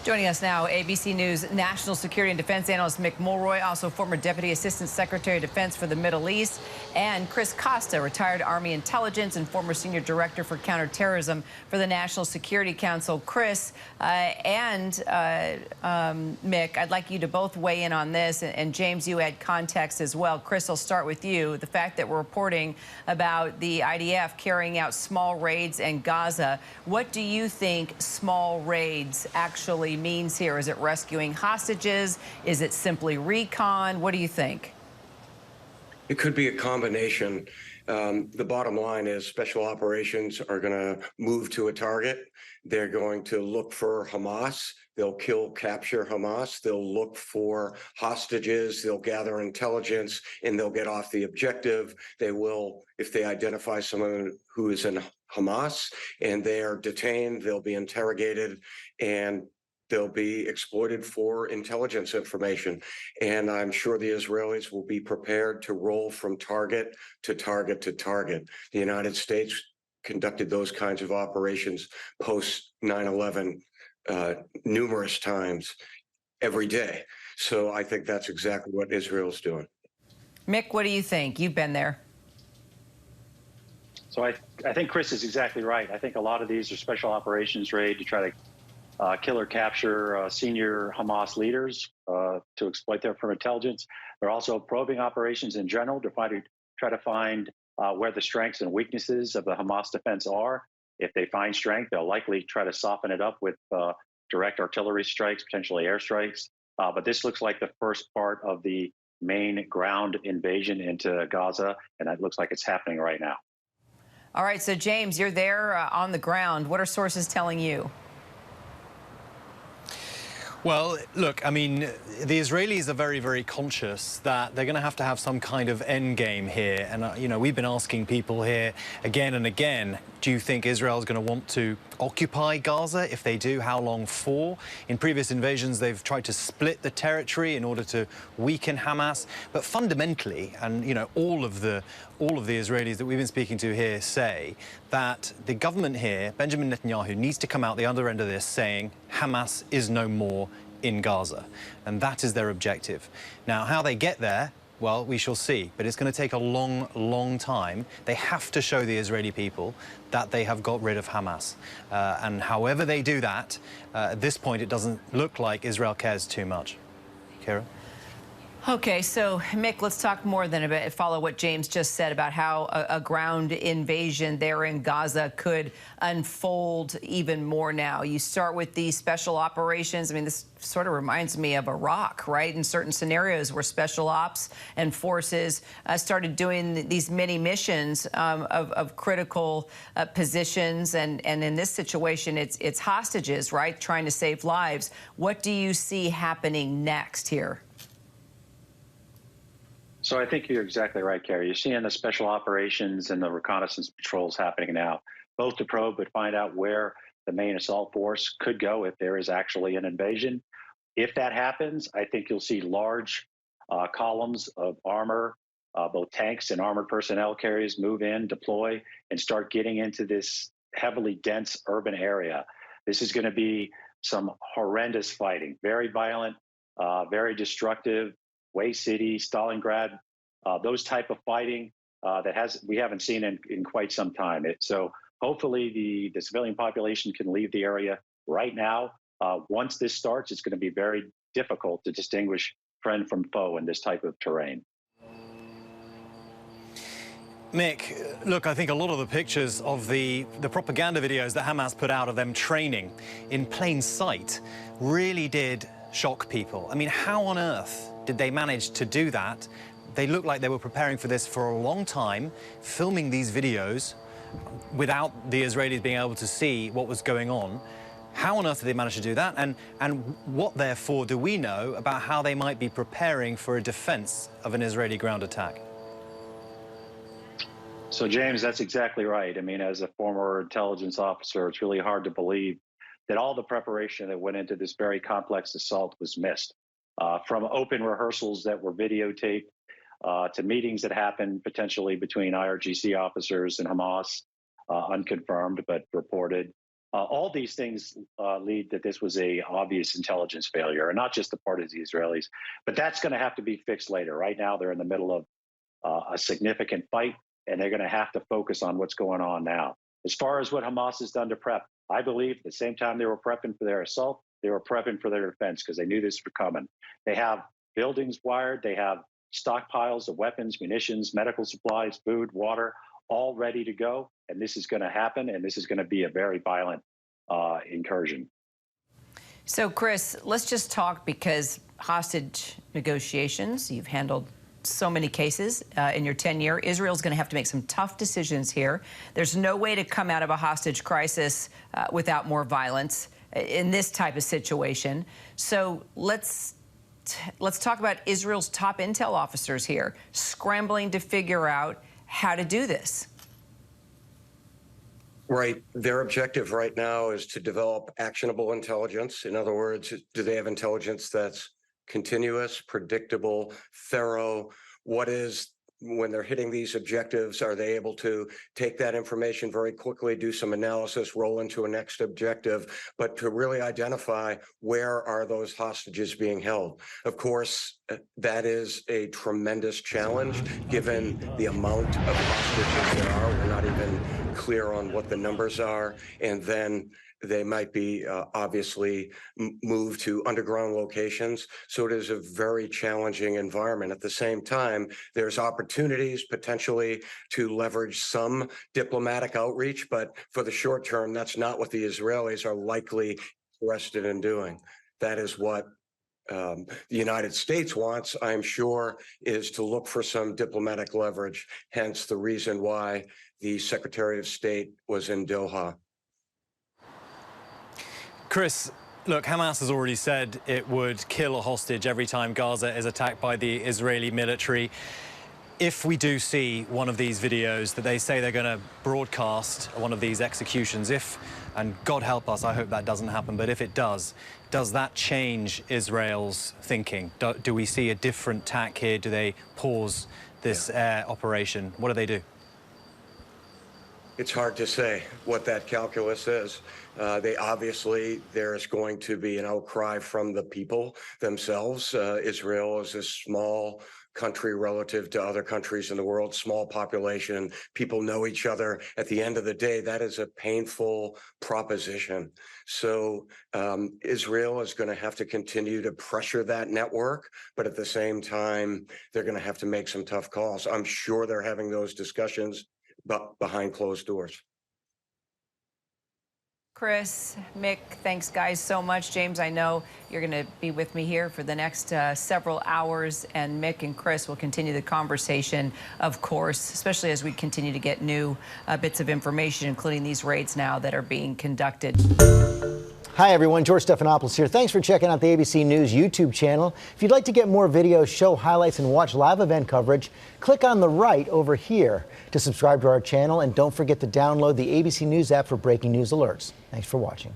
Joining us now, ABC News national security and defense analyst Mick Mulroy, also former Deputy Assistant Secretary of Defense for the Middle East, and Chris Costa, retired Army intelligence and former Senior Director for Counterterrorism for the National Security Council. Chris and Mick, I'd like you to both weigh in on this, and James, you add context as well. Chris, I'll start with you. The fact that we're reporting about the IDF carrying out small raids in Gaza, what do you think small raids actually means here? Is it rescuing hostages? Is it simply recon? What do you think? It could be a combination. The bottom line is special operations are going to move to a target. They're going to look for Hamas. They'll capture Hamas. They'll look for hostages. They'll gather intelligence, and they'll get off the objective. They will, if they identify someone who is in Hamas and they are detained, they'll be interrogated, and they'll be exploited for intelligence information. And I'm sure the Israelis will be prepared to roll from target to target to target. The United States conducted those kinds of operations post 9/11 numerous times every day. So I think that's exactly what Israel's doing. Mick, what do you think? You've been there. So I think Chris is exactly right. I think a lot of these are special operations raid to try to kill or capture senior Hamas leaders to exploit them for intelligence. They're also probing operations in general to try to find where the strengths and weaknesses of the Hamas defense are. If they find strength, they'll likely try to soften it up with direct artillery strikes, potentially airstrikes. But this looks like the first part of the main ground invasion into Gaza, and it looks like it's happening right now. All right, so James, you're there on the ground. What are sources telling you? Well, look, I mean, the Israelis are very, very conscious that they're going to have some kind of end game here. And, you know, we've been asking people here again and again, do you think Israel's going to want to occupy Gaza? If they do, how long for? In previous invasions, they've tried to split the territory in order to weaken Hamas. But fundamentally, and, you know, all of the Israelis that we've been speaking to here say that the government here, Benjamin Netanyahu, needs to come out the other end of this saying Hamas is no more in Gaza. And that is their objective. Now, how they get there, well, we shall see. But it's going to take a long, long time. They have to show the Israeli people that they have got rid of Hamas. And however they do that, at this point, it doesn't look like Israel cares too much. Kira? Okay, so Mick, let's talk more than a bit, follow what James just said about how a ground invasion there in Gaza could unfold even more now. You start with these special operations. I mean, this sort of reminds me of Iraq, right? In certain scenarios where special ops and forces started doing these mini missions of critical positions. And in this situation, it's hostages, right? Trying to save lives. What do you see happening next here? So I think you're exactly right, Carrie. You're seeing the special operations and the reconnaissance patrols happening now, both to probe but find out where the main assault force could go if there is actually an invasion. If that happens, I think you'll see large columns of armor, both tanks and armored personnel carriers move in, deploy, and start getting into this heavily dense urban area. This is going to be some horrendous fighting, very violent, very destructive. Way City, Stalingrad, those type of fighting we haven't seen in quite some time. So hopefully the civilian population can leave the area right now. Once this starts, it's going to be very difficult to distinguish friend from foe in this type of terrain. Mick, look, I think a lot of the pictures of the propaganda videos that Hamas put out of them training in plain sight really did shock people. I mean, how on earth did they manage to do that? They looked like they were preparing for this for a long time, filming these videos without the Israelis being able to see what was going on. How on earth did they manage to do that? And what, therefore, do we know about how they might be preparing for a defense of an Israeli ground attack? So, James, that's exactly right. I mean, as a former intelligence officer, it's really hard to believe that all the preparation that went into this very complex assault was missed. From open rehearsals that were videotaped to meetings that happened potentially between IRGC officers and Hamas, unconfirmed but reported, All these things lead that this was a obvious intelligence failure, and not just the part of the Israelis. But that's going to have to be fixed later. Right now, they're in the middle of a significant fight, and they're going to have to focus on what's going on now. As far as what Hamas has done to prep, I believe at the same time they were prepping for their assault, they were prepping for their defense because they knew this was coming. They have buildings wired, they have stockpiles of weapons, munitions, medical supplies, food, water, all ready to go. And this is going to happen, and this is going to be a very violent incursion. So, Chris, let's just talk, because hostage negotiations, you've handled so many cases in your tenure. Israel's going to have to make some tough decisions here. There's no way to come out of a hostage crisis without more violence in this type of situation. So let's talk about Israel's top intel officers here, scrambling to figure out how to do this. Right. Their objective right now is to develop actionable intelligence. In other words, do they have intelligence that's continuous, predictable, thorough? What is, when they're hitting these objectives, are they able to take that information very quickly, do some analysis, roll into a next objective, but to really identify where are those hostages being held? Of course, that is a tremendous challenge given the amount of hostages there are. We're not even clear on what the numbers are. And then they might be obviously moved to underground locations. So it is a very challenging environment. At the same time, there's opportunities potentially to leverage some diplomatic outreach, but for the short term, that's not what the Israelis are likely interested in doing. That is what the United States wants, I'm sure, is to look for some diplomatic leverage, hence the reason why the Secretary of State was in Doha. Chris, look, Hamas has already said it would kill a hostage every time Gaza is attacked by the Israeli military. If we do see one of these videos that they say they're going to broadcast, one of these executions, and God help us, I hope that doesn't happen, but if it does that change Israel's thinking? Do we see a different tack here? Do they pause this air operation? What do they do? It's hard to say what that calculus is. There's going to be an outcry from the people themselves. Israel is a small country relative to other countries in the world, small population. People know each other. At the end of the day, that is a painful proposition. So Israel is going to have to continue to pressure that network, but at the same time, they're going to have to make some tough calls. I'm sure they're having those discussions, but behind closed doors. Chris, Mick, thanks, guys, so much. James, I know you're going to be with me here for the next several hours, and Mick and Chris will continue the conversation, of course, especially as we continue to get new bits of information, including these raids now that are being conducted. Hi, everyone. George Stephanopoulos here. Thanks for checking out the ABC News YouTube channel. If you'd like to get more videos, show highlights, and watch live event coverage, click on the right over here to subscribe to our channel. And don't forget to download the ABC News app for breaking news alerts. Thanks for watching.